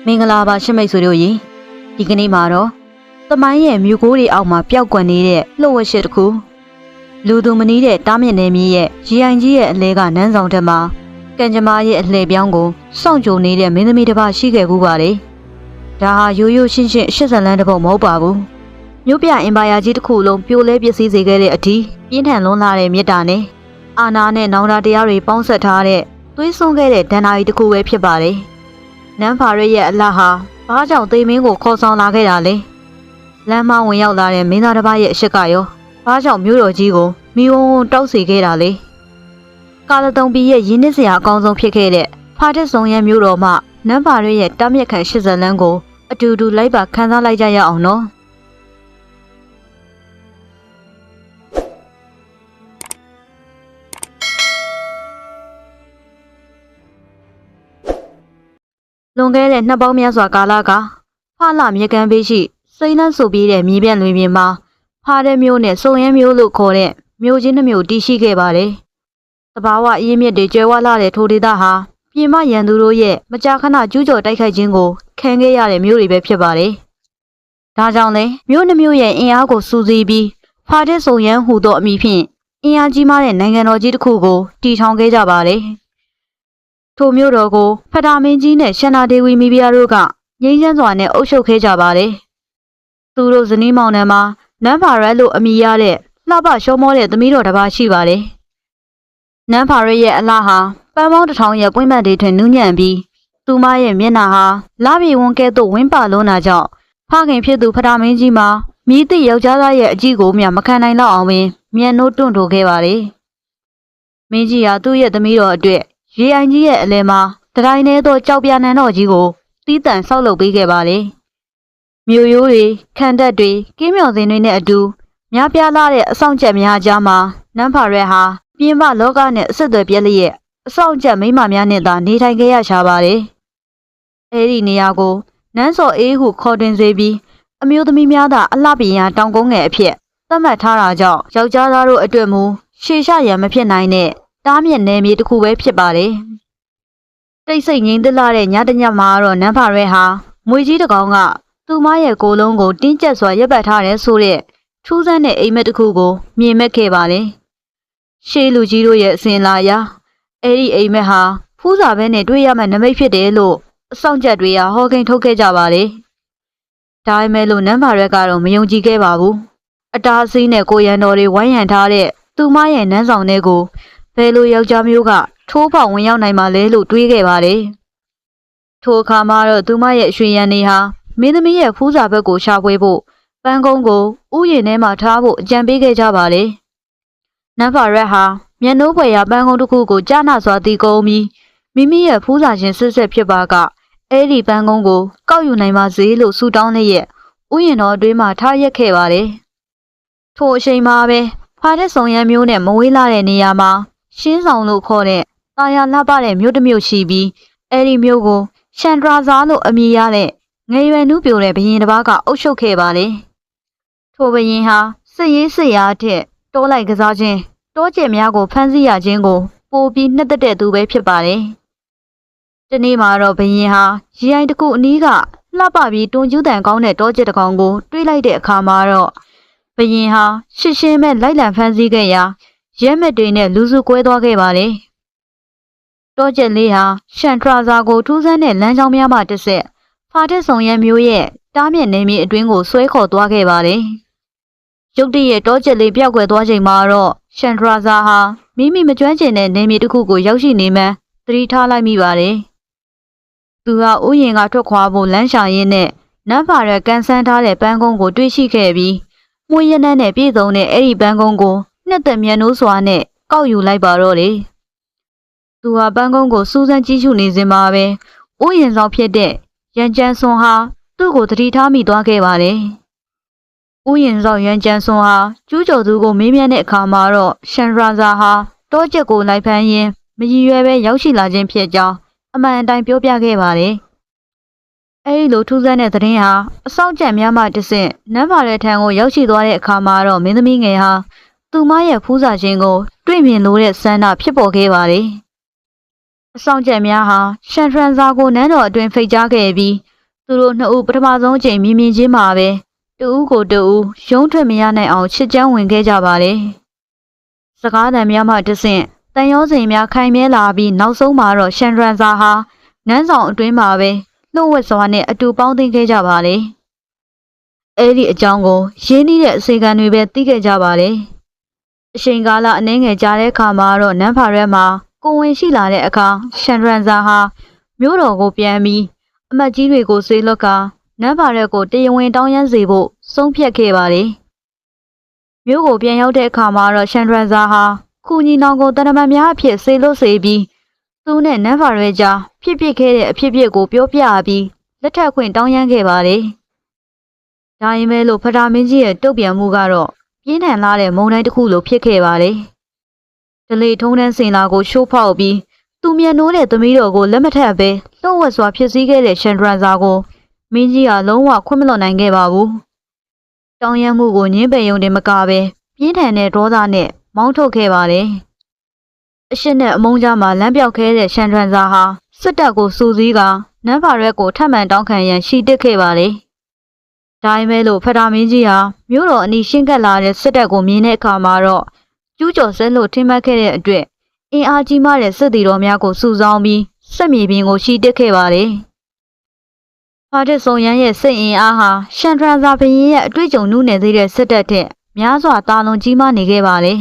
မင်္ဂလာပါရှမိတ်ဆွေတို့ရေဒီကနေ့မှာတော့သမိုင်းရဲ့မြို့ကိုးတွေအောက်မှာပျောက်ကွယ်နေတဲ့လှုပ်ဝက်ရှစ်တစ်ခုလူသူမနီးတဲ့တားမြစ်နယ်မြေရဲ့ရီအိုင်ကြီးရဲ့အလဲကနန်းဆောင်တက်မှာကံကြမ္မာရဲ့အလှည့်ပြောင်းကိုစောင့်ကြိုနေတဲ့မင်းသမီးတစ်ပါးရှိခဲ့ဘူးပါတယ်ဒါဟာရိုးရိုးရှင်းရှင်း80လမ်းတစ်ပုဒ်မဟုတ်ပါဘူးမြို့ပြအင်ပါယာကြီးတစ်ခုလုံးပြိုလဲပျက်စီးစေခဲ့တဲ့အထိပြင်းထန်လွန်းလာတဲ့မြစ်တာနဲ့အာနာနဲ့နောင်တာတရားတွေပေါင်းဆက်ထားတဲ့သွေးစွန်းခဲ့တဲ့ဒဏ္ဍာရီတစ်ခုပဲဖြစ်ပါတယ်နန်းဖာရရဲ့အလှဟာဘာကြောင့်သိမင်းကိုခေါ်ဆောင်လာခဲ့တာလဲလမ်းမဝင်ရောက်လာတဲ့မင်းသားတစ်ပါးရဲ့အရှိကရောဘာကြောင့်မြို့တော်ကြီးကိုမိဝုန်းဝုန်းတောက်စေခဲ့တာလဲကာလတုံပီရဲ့ရင်းနှီးစရာအကောင်းဆုံးဖြစ်ခဲ့တဲ့ဖာတစ်စုံရဲ့မြို့တော်မှာနန်းဖာရရဲ့တားမြစ်ခံ80လမ်းကိုအတူတူလိုက်ပါခန်းစားလိုက်ကြရအောင်နော်လွန်ခဲ့တဲ့နှစ်ပေါင်းများစွာကာလကဖာလမြေကမ်းဘေးရှိစိမ့်နှံ့ဆိုပြီးတဲ့မြေပြန့်လွင်ပြင်မှာဖားတဲ့မျိုးနဲ့စုံရဲမျိုးလို့ခေါ်တဲ့မျိုးချင်းတစ်မျိုးတည်ရှိခဲ့ပါတယ်။တဘာဝအရင်းမြစ်တွေကျွဲဝလာတဲ့ထိုဒေသဟာပြင်မရန်သူတို့ရဲ့မကြာခဏကျူးကျော်တိုက်ခိုက်ခြင်းကိုခံခဲ့ရတဲ့မျိုးတွေပဲဖြစ်ပါတယ်။ဒါကြောင့်လဲမျိုးနှမျိုးရဲ့အင်အားကိုစူးစီးပြီးဖားတဲ့စုံရန်ဟူသောအမည်ဖြင့်အင်အားကြီးမားတဲ့နိုင်ငံတော်ကြီးတစ်ခုကိုတည်ထောင်ခဲ့ကြပါတယ်။ထိုမျိုးတော်ကိုဖတာမင်းကြီးနဲ့ရှန္နာဒေဝီမိဖုရားတို့ကငြိမ်းချမ်းစွာနဲ့အုပ်ချုပ်ခဲ့ကြပါတယ်။သူတို့ဇနီးမောင်နှံမှာနန်းဖာရက်လို့အမည်ရတဲ့လှပရှောမောတဲ့သမီးတော်တစ်ပါးရှိပါတယ်။နန်းဖာရက်ရဲ့အလားဟာပန်းပေါင်း1000ရဲ့ပွင့်ပတ်တွေထွင်နူးညံ့ပြီးသူမရဲ့မျက်နှာဟာလပြေဝန်းကဲ့သို့ဝင်းပါလွန်းတာကြောင့်ဖခင်ဖြစ်သူဖတာမင်းကြီးမှာမြည်သည့်ယောက်ျားသားရဲ့အကြည့်ကိုမျှမခံနိုင်တော့အောင်ပင်မျက်နှိုးတွန့်ထိုခဲ့ပါတယ်။မင်းကြီးဟာသူ့ရဲ့သမီးတော်အတွက်ရေအိုင်ကြီးရဲ့အလဲမှာတတိုင်းထဲသောကြောက်ပြနန်းတော်ကြီးကိုတီးတန့်ဆောက်လုပ်ပေးခဲ့ပါလေ။မြို့ရိုးတွေခံတပ်တွေကင်းမြောင်စင်တွေနဲ့အတူများပြားလာတဲ့အဆောင်ချက်များကြားမှာနန်းဖာရက်ဟာပြင်ပလောကနဲ့အဆက်အသွယ်ပြက်လျက်အဆောင်ချက်မိမများနဲ့သာနေထိုင်ခဲ့ရရှာပါတယ်။အဲဒီနေရာကိုနန်းစော်အေးဟုခေါ်တွင်စေပြီးအမျိုးသမီးများသာအလှပြင်ရာတောင်ကုန်းငယ်အဖြစ်သတ်မှတ်ထားတာကြောင့်ယောက်ျားသားတို့အတွက်မူရှေ့ရှရန်မဖြစ်နိုင်တဲ့တားမြစ်နယ်မြေတစ်ခုပဲဖြစ်ပါတယ်။တိတ်ဆိတ်ငြိမ်သက်လာတဲ့ညတညမှာတော့နန်းဖာရဲဟာမွေကြီးတစ်ကောင်ကသူမရဲ့ကိုယ်လုံးကိုတင်းကျပ်စွာရပ်ပတ်ထားတယ်ဆိုတဲ့ထူးဆန်းတဲ့အိမ်မက်တစ်ခုကိုမြင်မဲ့ခဲ့ပါလေ။ရှေးလူကြီးတို့ရဲ့အစဉ်လာအရအဲ့ဒီအိမ်မက်ဟာဖူးစာဘဲနဲ့တွေ့ရမယ့်နမိတ်ဖြစ်တယ်လို့အဆောင်ချက်တွေကဟောကိန်းထုတ်ခဲ့ကြပါလေ။ဒါပေမဲ့လို့နန်းဖာရဲကတော့မယုံကြည်ခဲ့ပါဘူး။အတားအဆီးနဲ့ကိုရန်တော်တွေဝိုင်းရံထားတဲ့သူမရဲ့နန်းဆောင်တွေကိုဘယ်လိုယောက်ျားမျိုးကထိုးပေါက်ဝင်ရောက်နိုင်မှာလဲလို့တွေးခဲ့ပါတယ်။ထိုအခါမှာတော့သူမရဲ့ရွှေရန်နေဟာမင်းသမီးရဲ့ဖူးစာဘက်ကိုရှာဖွေဖို့ပန်းကုန်းကိုဥယျာဉ်ထဲမှာထားဖို့အကြံပေးခဲ့ကြပါလေ။နန်းဖာရက်ဟာမျက်နှိုးဖွယ်ရာပန်းကုန်းတစ်ခုကိုကြားနာစွာတီးကုန်းပြီးမိမိရဲ့ဖူးစာရှင်စစ်စစ်ဖြစ်ပါကအဲ့ဒီပန်းကုန်းကိုကောက်ယူနိုင်ပါစေလို့ဆုတောင်းလျက်ဥယျာဉ်တော်အတွင်းမှာထားရက်ခဲ့ပါတယ်။ထိုအချိန်မှာပဲဖားတဲ့စုံရန်မျိုးနဲ့မဝေးလာတဲ့နေရာမှာရှင်းဆောင်လို့ခေါ်တဲ့တာယာလှပတဲ့မြို့တစ်မြို့ရှိပြီးအဲ့ဒီမြို့ကိုရှန်ဒရာဇာလို့အမည်ရတဲ့ငယ်ရွယ်နုပြိုတဲ့ဘုရင်တစ်ပါးကအုပ်ချုပ်ခဲ့ပါလေ။ထိုဘုရင်ဟာစစ်ရေးစစ်ရာအထက်တောလိုက်ကစားခြင်းတောကျက်များကိုဖမ်းဆီးရခြင်းကိုပိုပြီးနှစ်သက်တဲ့သူပဲဖြစ်ပါတယ်။ဒီနေ့မှာတော့ဘုရင်ဟာရေအိုင်တစ်ခုအနီးကလှပပြီးတွန်ကျူးတန်ကောင်းတဲ့တောကျက်တစ်ကောင်ကိုတွေးလိုက်တဲ့အခါမှာတော့ဘုရင်ဟာရှင်းရှင်းပဲလိုက်လံဖမ်းဆီးခဲ့ရာရဲမက်တွေနဲ့လူစုကွဲသွားခဲ့ပါလေ။တောကျက်လေးဟာရှန်ထရာဇာကိုထူးဆန်းတဲ့လမ်းကြောင်းများမှတစ်ဆက်ဖာတက်ဆောင်ရန်မျိုးရဲ့တားမြစ်နေမြေအတွင်းကိုဆွဲခေါ်သွားခဲ့ပါလေ။ရုတ်တရက်တောကျက်လေးပြောက်ကွယ်သွားချိန်မှာတော့ရှန်ထရာဇာဟာမိမိမကျွမ်းကျင်တဲ့နေမြေတစ်ခုကိုရောက်ရှိနေမှန်းသတိထားလိုက်မိပါတယ်။သူဟာဥယျာဉ်ကထွက်ခွာဖို့လမ်းရှာရင်းနဲ့နန်းဖာရက်ကန်ဆန်းထားတဲ့ပန်းကုန်းကိုတွေ့ရှိခဲ့ပြီးမွေးရနန်းနဲ့ပြည်စုံတဲ့အဲ့ဒီပန်းကုန်းကိုနှစ်သက်မျက်နှိုးစွာနဲ့ကောက်ယူလိုက်ပါတော့လေ။သူဟာပန်းကုန်းကိုစူးစမ်းကြည့်ရှုနေစဉ်မှာပဲဥယျာဉ်ဆောင်ဖြစ်တဲ့ရန်ကျန်းစွန်ဟာသူ့ကိုသတိထားမိသွားခဲ့ပါတယ်။ဥယျာဉ်ဆောင်ရန်ကျန်းစွန်ဟာကျူးကျော်သူကိုမေးမြန်းတဲ့အခါမှာတော့ရှန်ရာဇာဟာတောကျက်ကိုလိုက်ဖမ်းရင်းမရည်ရွယ်ပဲရောက်ရှိလာခြင်းဖြစ်ကြောင်းအမှန်အတိုင်းပြောပြခဲ့ပါတယ်။အဲဒီလိုထူးဆန်းတဲ့သတင်းဟာအဆောင်ချက်များမှတစ်ဆင့်နန်းဖာရဲ့ထံကိုရောက်ရှိသွားတဲ့အခါမှာတော့မင်းသမီးငယ်ဟာသူမရဲ့ဖူးစာခြင်းကိုတွေ့မြင်လို့တဲ့ဆန္ဒဖြစ်ပေါ်ခဲ့ပါတယ်။အဆောင်ချက်များဟာရှန်ထရန်ဇာကိုနန်းတော်အတွင်းဖိတ်ကြားခဲ့ပြီး သူတို့နှစ်ဦးပထမဆုံးအချိန်မြင်မြင်ချင်းမှာပဲတူဦးကိုတူဦးရုံးထွက်မရနိုင်အောင်ချစ်ချမ်းဝင်ခဲ့ကြပါတယ်။စကားသံများမှတဆင့်တန်ရောစင်များခိုင်မြဲလာပြီးနောက်ဆုံးမှာတော့ရှန်ဒရန်ဇာဟာနန်းဆောင်အတွင်းမှာပဲလှုပ်ဝက်စွာနဲ့အတူပေါင်းသင်းခဲ့ကြပါလေ။အဲ့ဒီအကြောင်းကိုရင်းနှီးတဲ့အစီအကံတွေပဲသိခဲ့ကြပါလေ။အချိန်ကာလအနည်းငယ်ကြာတဲ့အခါမှာတော့နန်းဖာရဲမှာကိုဝင်ရှိလာတဲ့အခါရှန်ဒရန်ဇာဟာမြို့တော်ကိုပြန်ပြီးအမတ်ကြီးတွေကိုဆေးလွတ်ကာနန်းဖာရဲကိုတရားဝင်တောင်းရမ်းစေဖို့ဆုံးဖြတ်ခဲ့ပါလေ။မြို့ကိုပြန်ရောက်တဲ့အခါမှာတော့ရှန်ဒရန်ဇာဟာခုညီနောင်ကိုတဏ္ဍမများအဖြစ်ဆေးလွတ်စေပြီးသူနဲ့နန်းဖာရဲကြားဖြစ်ခဲ့တဲ့အဖြစ်ကိုပြောပြပြီးလက်ထပ်ခွင့်တောင်းရမ်းခဲ့ပါလေ။ဒါရင်ပဲလို့ဖတာမင်းကြီးရဲ့တုတ်ပြန်မှုကတော့ပြင်းထန်လာတဲ့မုံတိုင်းတစ်ခုလိုဖြစ်ခဲ့ပါလေ။ဒလေထုံးတန်းစင်လာကိုရှိုးဖောက်ပြီးသူမြန်နိုးတဲ့သမီးတော်ကိုလက်မထပ်ပဲလှုပ်ဝက်စွာဖြစ်စည်းခဲ့တဲ့ရှန်ဒရန်ဇာကိုမင်းကြီးကလုံးဝခွင့်မလွှတ်နိုင်ခဲ့ပါဘူး။တောင်းရမ်းမှုကိုညှင်းပယ်ယုံတင်မကပဲပြင်းထန်တဲ့ဒေါသနဲ့မောင်းထုတ်ခဲ့ပါတယ်။အရှင်းနဲ့အမုန်းကြားမှာလမ်းပြောက်ခဲ့တဲ့ရှန်ဒရန်ဇာဟာစစ်တပ်ကိုစူးစီးကနန်းဖာရဲကိုထပ်မံတောင်းခံရန်ရှီတစ်ခဲ့ပါလေ။ဒါပေမဲ့လို့ဖတာမင်းကြီးဟာမြို့တော်အနီးရှင်းကပ်လာတဲ့စစ်တပ်ကိုမြင်တဲ့အခါမှာတော့ကျူးကျော်ဆဲလို့ထင်မှတ်ခဲ့တဲ့အတွက်အင်အားကြီးမားတဲ့စစ်သည်တော်များကိုစုဆောင်းပြီးစစ်မြေပြင်ကိုရှီတစ်ခဲ့ပါလေ။ဖာတစ်စုံရန်ရဲ့စစ်အင်အားဟာရှန်ဒရန်ဇာဘရင်ရဲ့အတွေ့အကြုံနုနယ်သေးတဲ့စစ်တပ်ထက်များစွာတာလွန်ကြီးမားနေခဲ့ပါလေ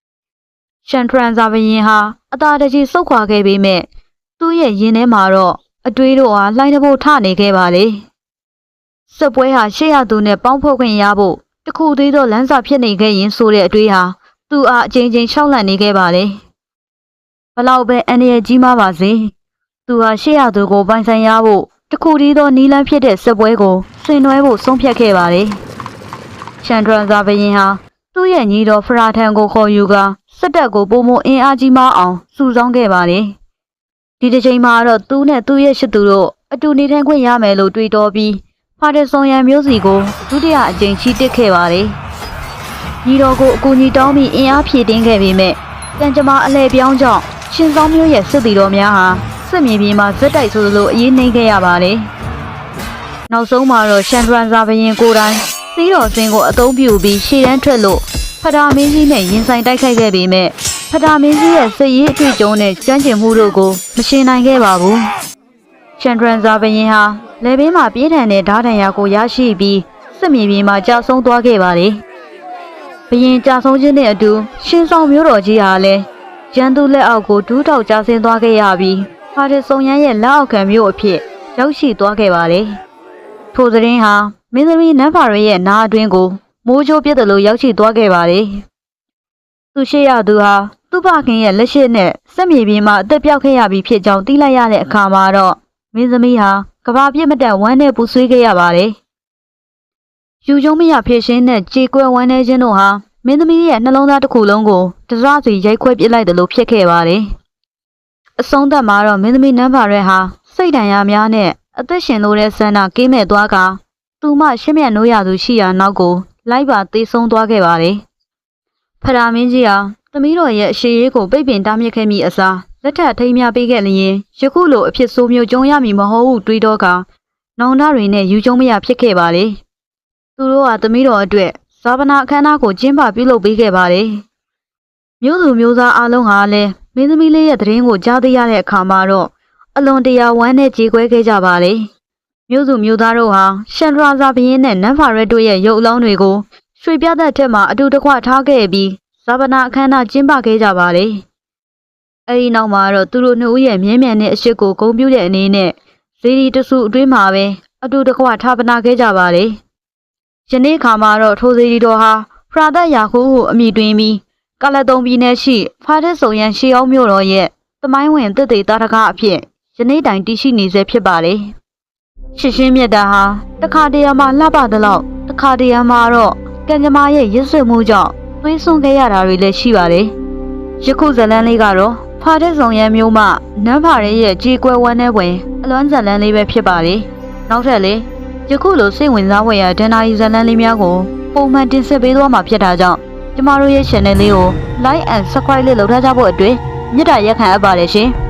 ။ရှန်ဒရန်ဇာဘရင်ဟာအသာတကြီးဆုတ်ခွာခဲ့ပေမဲ့သူ့ရဲ့ရင်ထဲမှာတော့အတွေးတို့ဟာလှိုင်းတဘို့ထနေခဲ့ပါလေ။စစ်ပွဲဟာရှေ့ရသူနဲ့ပေါင်းဖောက်ခွင့်ရဖို့တခုသေးသောလမ်းစာဖြစ်နေခဲ့ရင်ဆိုတဲ့အတွေးဟာသူ့အားအချိန်ချင်းရှောက်လန့်နေခဲ့ပါလေ။ဘလောက်ပဲအန္တရာယ်ကြီးမားပါစေသူဟာရှေ့ရသူကိုပိုင်ဆိုင်ရဖို့တခုတည်းသောနီးလန်းဖြစ်တဲ့စစ်ပွဲကိုဆင်နွှဲဖို့ဆုံးဖြတ်ခဲ့ပါလေ။ရှန်ဒရန်ဇာဘရင်ဟာသူ့ရဲ့ညီတော်ဖရာထံကိုခေါ်ယူကာစစ်တပ်ကိုပုံမအင်အားကြီးမားအောင်စုဆောင်းခဲ့ပါလေ။ဒီတစ်ချိန်မှာတော့သူနဲ့သူ့ရဲ့ရှစ်သူတို့အတူနေထိုင်ခွင့်ရမယ်လို့တွေးတောပြီးဖာတစ်စုံရန်မျိုးစီကိုဒုတိယအကြိမ်ချီးတစ်ခဲ့ပါလေ။ညီတော်ကိုအကူအညီတောင်းပြီးအင်အားဖြည့်တင်းခဲ့ပေမဲ့တန်ကြမာအလဲပြောင်းကြောင့်ရှင်စောင်းမျိုးရဲ့စစ်သည်တော်များဟာစစ်မြေပြင်မှာဇက်တိုက်ဆိုလိုအရေးနှိမ့်ခဲ့ရပါလေ။နောက်ဆုံးမှာတော့ရှန်ဒရန်ဇာဘရင်ကိုယ်တိုင်စီးတော်စင်ကိုအသုံးပြုပြီးရှေ့တန်းထွက်လို့ဖတာမင်းကြီးနဲ့ရင်ဆိုင်တိုက်ခိုက်ခဲ့ပေမဲ့ဖတာမင်းကြီးရဲ့စစ်ရေးအတွေ့အကြုံနဲ့ကျွမ်းကျင်မှုတို့ကိုမရှင်နိုင်ခဲ့ပါဘူး။ရှန်ဒရန်ဇာဘရင်ဟာလယ်ဘေးမှာပြေးထန်တဲ့ဓာတ်တံရကိုရရှိပြီးစစ်မြေပြင်မှာကြာဆုံးသွားခဲ့ပါလေ။ဘရင်ကြာဆုံးခြင်းနဲ့အတူရှင်ဆောင်မျိုးတော်ကြီးဟာလည်းရန်သူလက်အောက်ကိုဒူးထောက်ကျဆင်းသွားခဲ့ရပြီးဖာတစ်စုံရန်ရဲ့လက်အောက်ခံမျိုးအဖြစ်ရောက်ရှိသွားခဲ့ပါလေ။ထိုသတင်းဟာမင်းသမီးနန်းဖာရဲရဲ့နားအတွင်းကိုမိုးကြိုးပြစ်တယ်လို့ရောက်ရှိသွားခဲ့ပါလေ။သူရှိရသူဟာသူ့ဖခင်ရဲ့လက်ရှိနဲ့စစ်မြေပြင်မှာအသက်ပြောက်ခဲ့ရပြီးဖြစ်ကြောင်းသိလိုက်ရတဲ့အခါမှာတော့မင်းသမီးဟာကဘာပြစ်မတက်ဝမ်းနဲ့ပူဆွေးခဲ့ရပါလေ။ယူကျုံမရဖြစ်ရှင်းတဲ့ကြေကွဲဝမ်းနေခြင်းတို့ဟာမင်းသမီးရဲ့နှလုံးသားတစ်ခုလုံးကိုတစစီရိုက်ခွဲပစ်လိုက်တယ်လို့ဖြစ်ခဲ့ပါလေ။အဆုံးသတ်မှာတော့မင်းသမီးနန်းဖာရဲဟာစိတ်ဒဏ်ရာများနဲ့အသက်ရှင်လို့တဲ့ဆန္ဒကင်းမဲ့သွားကသူမှရှင်းမြတ်နိုးရသူရှိရာနောက်ကိုလိုက်ပါသေဆုံးသွားခဲ့ပါလေ။ဖရာမင်းကြီးဟာသမီးတော်ရဲ့အရှိရေးကိုပိတ်ပင်တားမြစ်ခဲ့မိအစားလက်ထပ်ထိမ်းများပေးခဲ့လျင်ယခုလိုအဖြစ်ဆိုးမျိုးကြုံရမည်မဟုတ်ဟုတွေးတော့ကနောင်တတွေနဲ့ယူကျုံမရဖြစ်ခဲ့ပါလေ။သူတို့ဟာသမီးတော်အတွက်ဇာပနာအခမ်းအနားကိုကျင်းပပြုလုပ်ပေးခဲ့ပါလေ။မျိုးသူမျိုးသားအလုံးဟာလည်းမင်းသမီးလေးရဲ့သတင်းကိုကြားသိရတဲ့အခါမှာတော့အလွန်တရာဝမ်းနဲ့ကြေကွဲခဲ့ကြပါလေ။မျိုးသူမျိုးသားတို့ဟာရှန်ဒရာဇာဘရင်နဲ့နန်းဖာရဲတို့ရဲ့ရုပ်အလောင်းတွေကိုရွှေပြသက်ထက်မှအတူတကွထားခဲ့ပြီးဇာပနာအခမ်းအနားကျင်းပခဲ့ကြပါလေ။အဲဒီနောက်မှာတော့သူတို့နှစ်ဦးရဲ့မြဲမြံတဲ့အရှိကိုဂုဏ်ပြုတဲ့အနေနဲ့ဇေဒီတစုအတွင်းမှာပဲအတူတကွထားပနာခဲ့ကြပါလေ။ယနေ့ခါမှာတော့ထိုဇေဒီတော်ဟာဖရာသက်ယာခုဟုအမည်တွင်ပြီးကလတုံပြည်နယ်ရှိဖာတစ်စုံရန်ရှေးအောင်မြို့တော်ရဲ့သမိုင်းဝင်တစ်သေးတာတကားအဖြစ်ယနေ့တိုင်တည်ရှိနေဆဲဖြစ်ပါလေ။ရှင်းရှင်းမြတ်တာဟာတခါတရံမှာလှပသလောက်တခါတရံမှာတော့ကံကြမ္မာရဲ့ရစ်ဆွေမှုကြောင့်သွေးစွန်းခဲ့ရတာတွေလည်းရှိပါတယ်။ယခုဇလန်းလေးကတော့ဖာတဲ့ဆောင်ရန်မျိုးမှနန်းဖာရဲရဲ့ကြေကွဲဝမ်းနဲ့ဝင်အလွမ်းဇလန်းလေးပဲဖြစ်ပါလေ။နောက်ထပ်လေယခုလိုစိတ်ဝင်စားဖွယ်ရာဒဏ္ဍာရီဇလန်းလေးများကိုပုံမှန်တင်ဆက်ပေးသွားမှာဖြစ်တာကြောင့်ကျမတို့ရဲ့ channel လေးကို like and subscribe လေးလုပ်ထားကြဖို့အတွက်မေတ္တာရက်ခံအပ်ပါတယ်ရှင်။